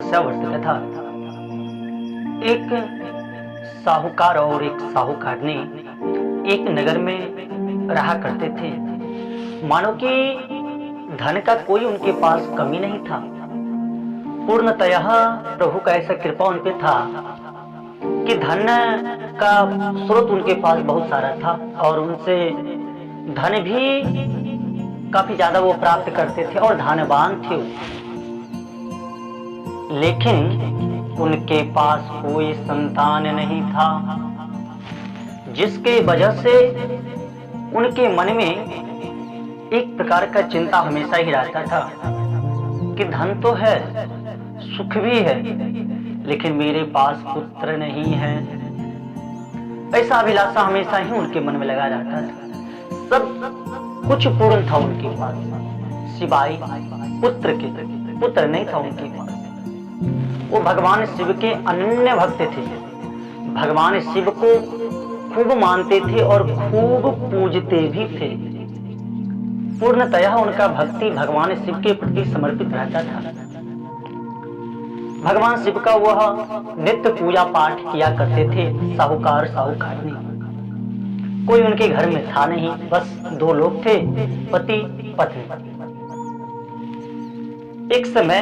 अमावस्या व्रत कथा। एक साहूकार और एक साहूकारनी एक नगर में रहा करते थे। मानो कि धन का कोई उनके पास कमी नहीं था। पूर्णतः प्रभु का ऐसा कृपा उन पे था कि धन का स्रोत उनके पास बहुत सारा था और उनसे धन भी काफी ज्यादा वो प्राप्त करते थे और धनवान थे। लेकिन उनके पास कोई संतान नहीं था, जिसके वजह से उनके मन में एक प्रकार का चिंता हमेशा ही रहता था कि धन तो है, सुख भी है, लेकिन मेरे पास पुत्र नहीं है। ऐसा अभिलाषा हमेशा ही उनके मन में लगा रहता था। सब कुछ पूर्ण था उनके पास, सिवाय पुत्र के। पुत्र नहीं था उनके पास। वो भगवान शिव के अनन्य भक्त थे। भगवान शिव को खूब मानते थे और खूब पूजते भी थे। पूर्णतः उनका भक्ति भगवान शिव के प्रति समर्पित रहता था। भगवान शिव का वह नित्य पूजा पाठ किया करते थे। साहूकार साहूकारनी कोई उनके घर में था नहीं, बस दो लोग थे, पति पत्नी। एक समय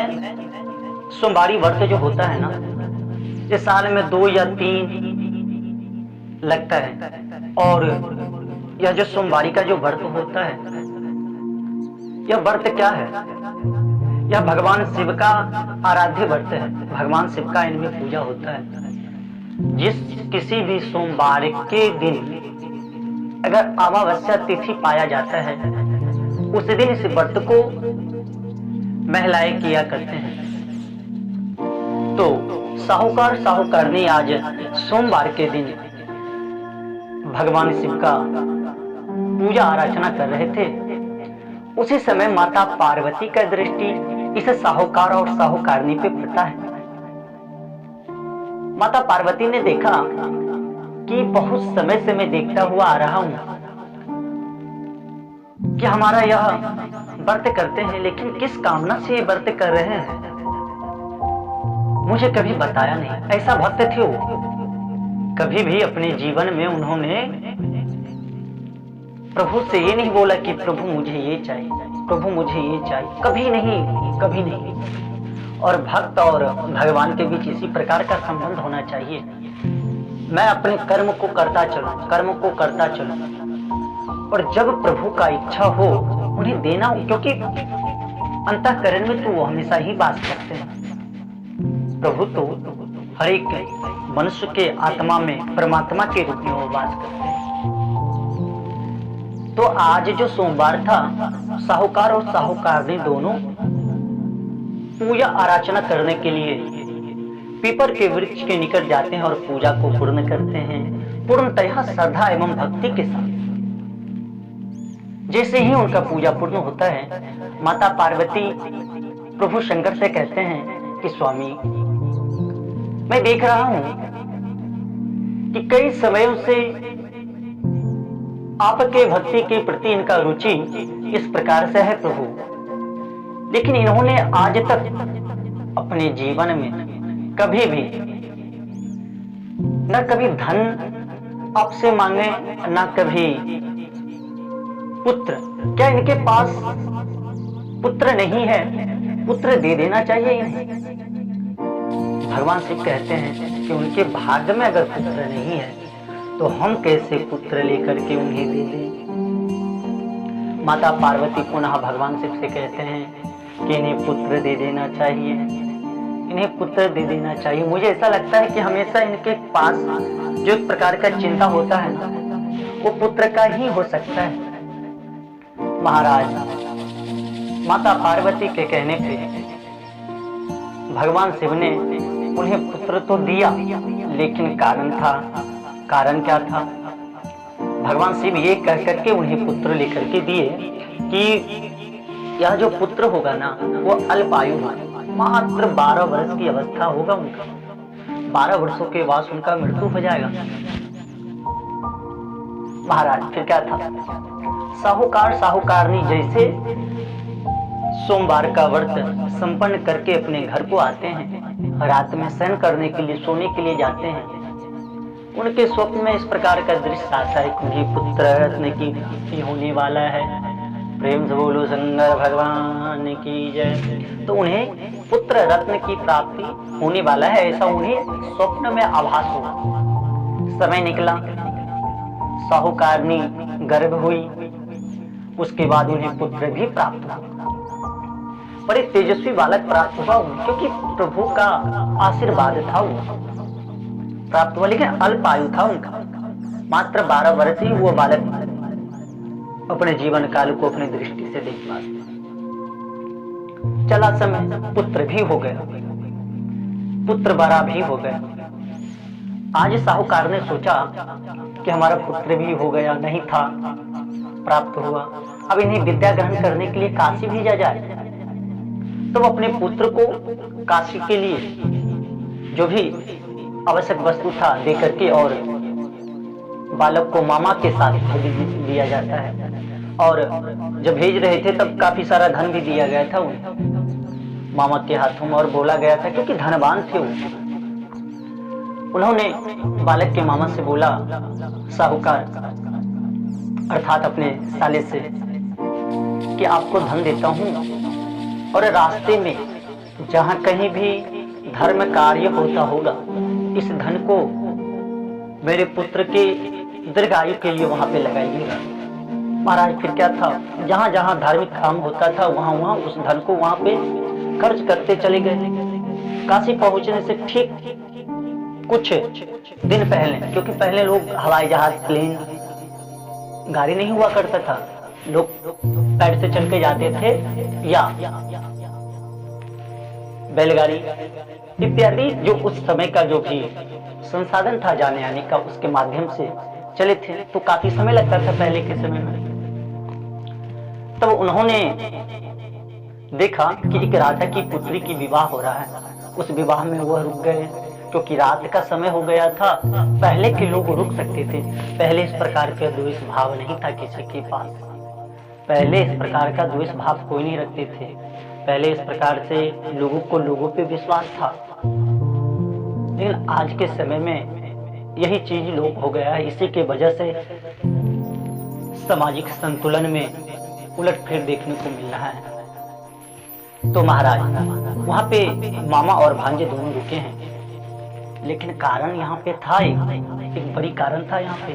सोमवारी व्रत जो होता है ना, ये साल में 2 या 3 लगता है। और यह जो सोमवारी का जो व्रत होता है, यह व्रत क्या है? यह भगवान शिव का आराध्य व्रत है। भगवान शिव का इनमें पूजा होता है। जिस किसी भी सोमवार के दिन अगर अमावस्या तिथि पाया जाता है, उस दिन इस व्रत को महिलाएं किया करते हैं। तो साहूकार साहूकारनी आज सोमवार के दिन भगवान शिव का पूजा आराधना कर रहे थे। उसी समय माता पार्वती का दृष्टि इस साहूकार और साहूकारनी पे पड़ता है। माता पार्वती ने देखा कि बहुत समय से मैं देखता हुआ आ रहा हूं कि हमारा यह व्रत करते हैं, लेकिन किस कामना से ये व्रत कर रहे हैं मुझे कभी बताया नहीं। ऐसा भक्त थे वो। कभी भी अपने जीवन में उन्होंने प्रभु से ये नहीं बोला कि प्रभु मुझे ये चाहिए, प्रभु मुझे ये चाहिए। कभी नहीं, कभी नहीं। और भक्त और भगवान के बीच इसी प्रकार का संबंध होना चाहिए। मैं अपने कर्म को करता चलूं, कर्म को करता चलूं, और जब प्रभु का इच्छा हो उन्हें देना हो, क्योंकि अंतःकरण में तो वो हमेशा ही वास करते हैं। प्रभु तो हर एक मनुष्य के आत्मा में परमात्मा के रूप में वो वास करते हैं। तो आज जो सोमवार था, साहूकार और साहूकारनी दोनों पूजा आराधना करने के लिए पीपल के वृक्ष के निकट जाते हैं और पूजा को पूर्ण करते हैं, पूर्णतः श्रद्धा एवं भक्ति के साथ। जैसे ही उनका पूजा पूर्ण होता है, माता पार्वती प्रभु शंकर से कहते हैं कि स्वामी, मैं देख रहा हूं कि कई समयों से आपके भक्ति के प्रति इनका रुचि इस प्रकार से है प्रभु, लेकिन इन्होंने आज तक अपने जीवन में कभी भी न कभी धन आपसे मांगे, न कभी पुत्र। क्या इनके पास पुत्र नहीं है? पुत्र दे देना चाहिए इन्हें। भगवान शिव कहते हैं कि उनके भाग्य में अगर पुत्र नहीं है तो हम कैसे पुत्र लेकर के उन्हें दे दें। माता पार्वती पुनः भगवान शिव से कहते हैं कि इन्हें पुत्र दे देना चाहिए, इन्हें पुत्र दे देना चाहिए। मुझे ऐसा लगता है कि हमेशा इनके पास जो एक प्रकार का चिंता होता है वो पुत्र का ही हो सकता है। महाराज, माता पार्वती के कहने पे भगवान शिव ने उन्हें पुत्र तो दिया, लेकिन कारण था। कारण क्या था? भगवान शिव ये कह करके उन्हें पुत्र लेकर के दिए कि यह जो पुत्र होगा ना, वो अल्प आयु है, मात्र 12 वर्ष की अवस्था होगा उनका। 12 वर्षों के बाद उनका मृत्यु हो जाएगा। महाराज, फिर क्या था? साहूकार साहूकारनी जैसे सोमवार का व्रत संपन्न करके अपने घर को आते हैं, रात में शयन करने के लिए, सोने के लिए जाते हैं, उनके स्वप्न में इस प्रकार का दृश्य आता है कि पुत्र रत्न की प्राप्ति होने वाला है। प्रेम से बोलो शंकर भगवान की जय। तो उन्हें पुत्र रत्न की प्राप्ति होने वाला है, ऐसा उन्हें स्वप्न में आभास हुआ। समय निकला, साहूकारनी गर्भ हुई, उसके बाद उन्हें पुत्र भी प्राप्त हुआ। बड़े तेजस्वी बालक प्राप्त हुआ, क्योंकि प्रभु का आशीर्वाद था वो प्राप्त हुआ। लेकिन अल्प आयु था उनका, मात्र 12 वर्ष ही वो बालक अपने जीवन काल को अपनी दृष्टि से देख पाते। चला समय, पुत्र भी हो गया, पुत्र बड़ा भी हो गया। आज साहूकार ने सोचा कि हमारा पुत्र भी हो गया, नहीं था, प्राप्त हुआ, अब इन्हें विद्या ग्रहण करने के लिए काशी भेजा जाए। तो वो अपने पुत्र को काशी के लिए जो भी आवश्यक वस्तु था दे करके और बालक को मामा के साथ दिया जाता है। और जब भेज रहे थे तब काफी सारा धन भी दिया गया था उन्हें मामा के हाथों में, और बोला गया था क्योंकि धनवान थे वो। उन्होंने बालक के मामा से बोला, साहूकार अर्थात अपने साले से, कि आपको धन देता हूं और रास्ते में जहां कहीं भी धर्म कार्य होता होगा इस धन को मेरे पुत्र के दीर्घायु के लिए वहां पे लगाइएगा। महाराज फिर क्या था, जहां जहां धार्मिक काम होता था वहां वहां उस धन को वहां पे खर्च करते चले गए। काशी पहुंचने से ठीक कुछ दिन पहले, क्योंकि पहले लोग हवाई जहाज, प्लेन, गाड़ी नहीं हुआ करता था, लोग पैर से चल के जाते थे या बैलगाड़ी इत्यादि, जो उस समय का जो भी संसाधन था जाने आने का, उसके माध्यम से चले थे। तो काफी समय लगता था पहले के समय में। तब उन्होंने देखा कि एक राजा की पुत्री की विवाह हो रहा है, उस विवाह में वह रुक गए, क्योंकि रात का समय हो गया था। पहले के लोग रुक सकते थे, पहले इस प्रकार का द्वेष भाव नहीं था किसी के पास, पहले इस प्रकार का द्वेष भाव कोई नहीं रखते थे, पहले इस प्रकार से लोगों को लोगों पे विश्वास था। लेकिन आज के समय में यही चीज लोप हो गया है। इसी के वजह से सामाजिक संतुलन में उलटफेर देखने को मिल रहा है। तो महाराज वहां पे मामा और भांजे दोनों रुके हैं, लेकिन कारण यहाँ पे था, एक बड़ी कारण था यहाँ पे,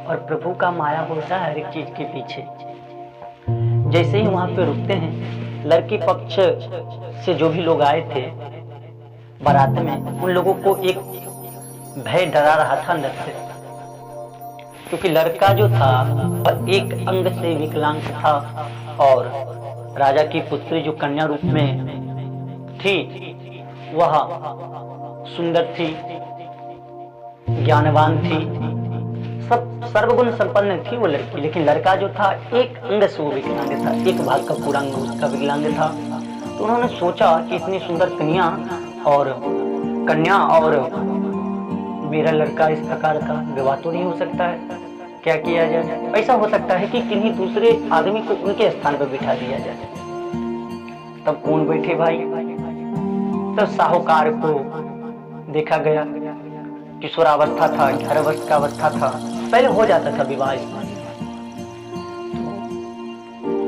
और प्रभु का माया होता है हर एक चीज के पीछे। जैसे ही वहां पे रुकते हैं, लड़की पक्ष से जो भी लोग आए थे बारात में, उन लोगों को एक भय डरा रहा था अंदर से, क्योंकि लड़का जो था वह एक अंग से विकलांग था और राजा की पुत्री जो कन्या रूप में थी वह सुंदर थी, ज्ञानवान थी, सब सर्वगुण संपन्न थी वो लड़की। लेकिन लड़का जो था एक अंग से वो विकलांग था, एक भाग का पूरा अंग उसका विकलांग था। तो उन्होंने सोचा कि इतनी सुंदर कन्या और मेरा लड़का, इस प्रकार का विवाह तो नहीं हो सकता है, क्या किया जाए? ऐसा हो सकता है कि किन्हीं दूसरे आदमी को उनके स्थान पर बिठा दिया जाए। तब कौन बैठे भाई? तो साहूकार को देखा गया, किशोरावस्था था, 18 वर्ष का अवस्था था, पहले हो जाता था विवाह।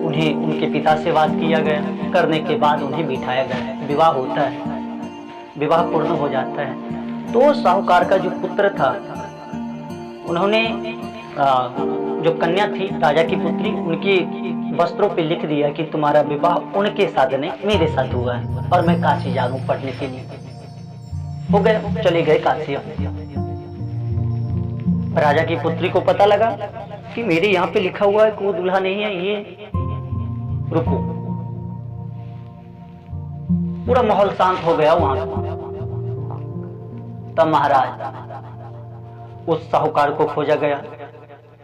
उन्हें उनके पिता से बात किया गया, करने के बाद उन्हें बिठाया गया, विवाह होता है, विवाह पूर्ण हो जाता है। तो साहूकार का जो पुत्र था, उन्होंने जो कन्या थी राजा की पुत्री, उनके वस्त्रों पे लिख दिया कि तुम्हारा विवाह उनके साथ नहीं मेरे साथ हुआ है और मैं काशी जा रहा हूं पढ़ने के लिए। हो गए, चले गए काशी। राजा की पुत्री को पता लगा कि मेरे यहाँ पे लिखा हुआ है कि वो दूल्हा नहीं है, ये रुको। पूरा माहौल शांत हो गया वहां। तब महाराज उस साहूकार को खोजा गया,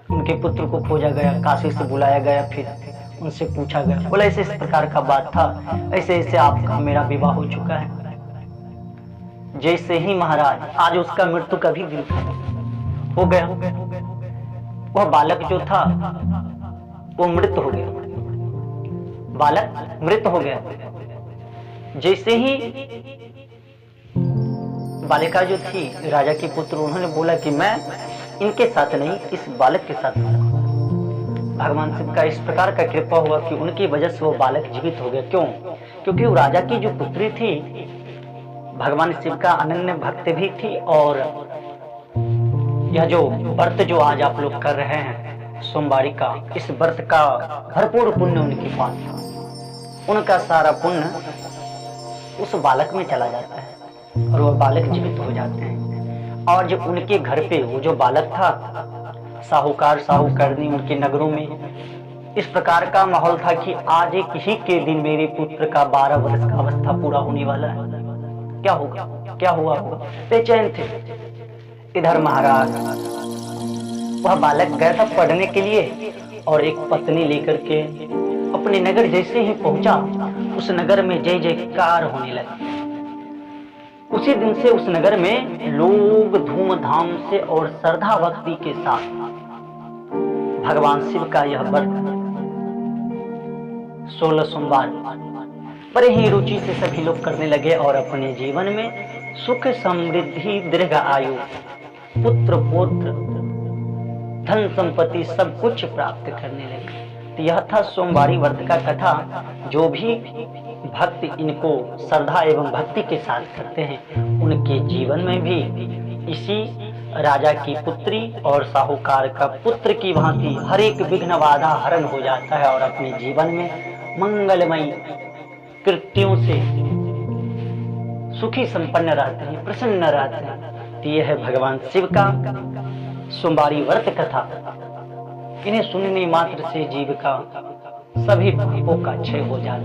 उनके पुत्र को खोजा गया, काशी से बुलाया गया, फिर उनसे पूछा गया, बोला ऐसे इस प्रकार का बात था, ऐसे ऐसे आपका मेरा विवाह हो चुका है। जैसे ही महाराज आज उसका मृत्यु का भी दिन था, हो गया, वह बालक जो था वो मृत हो गया, बालक मृत हो गया। जैसे ही बालिका जो थी राजा की पुत्र, उन्होंने बोला कि मैं इनके साथ नहीं, इस बालक के साथ भगवान शिव का इस प्रकार का कृपा हुआ कि उनकी वजह से वो बालक जीवित हो गया। क्यों? क्योंकि वो राजा की जो पुत्री थी भगवान शिव का अनन्य भक्त भी थी, और यह जो व्रत जो आज आप लोग कर रहे हैं सोमवारी का, इस व्रत का भरपूर पुण्य उनके पास था। उनका सारा पुण्य उस बालक में चला जाता है और वह बालक जीवित हो जाते हैं। और जब उनके घर पे वो जो बालक था, साहूकार साहूकारनी उनके नगरों में इस प्रकार का माहौल था कि आज एक ही के दिन मेरे पुत्र का 12 वर्ष का अवस्था पूरा होने वाला है, क्या होगा, क्या हुआ होगा। बेचैन थे। इधर महाराज वह बालक गया था पढ़ने के लिए, और एक पत्नी लेकर के अपने नगर जैसे ही पहुंचा, उस नगर में जय जयकार होने लगा। उसी दिन से उस नगर में लोग धूमधाम से और श्रद्धा भक्ति के साथ भगवान शिव का यह व्रत 16 सोमवार बड़े ही रुचि से सभी लोग करने लगे, और अपने जीवन में सुख समृद्धि दीर्घ आयु पुत्र पौत्र धन संपत्ति सब कुछ प्राप्त करने लगे। तो यह था सोमवारी व्रत का कथा। जो भी भक्त इनको श्रद्धा एवं भक्ति के साथ करते हैं उनके जीवन में भी इसी राजा की पुत्री और साहूकार का पुत्र की भांति हर एक विघ्न बाधा हरण हो जाता है, और अपने जीवन में मंगलमयी कृत्यों से सुखी संपन्न रहते हैं, प्रसन्न रहते हैं। तो यह है भगवान शिव का सोमवारी व्रत कथा। इन्हें सुनने मात्र से जीव का सभी पापों का क्षय हो जाता है।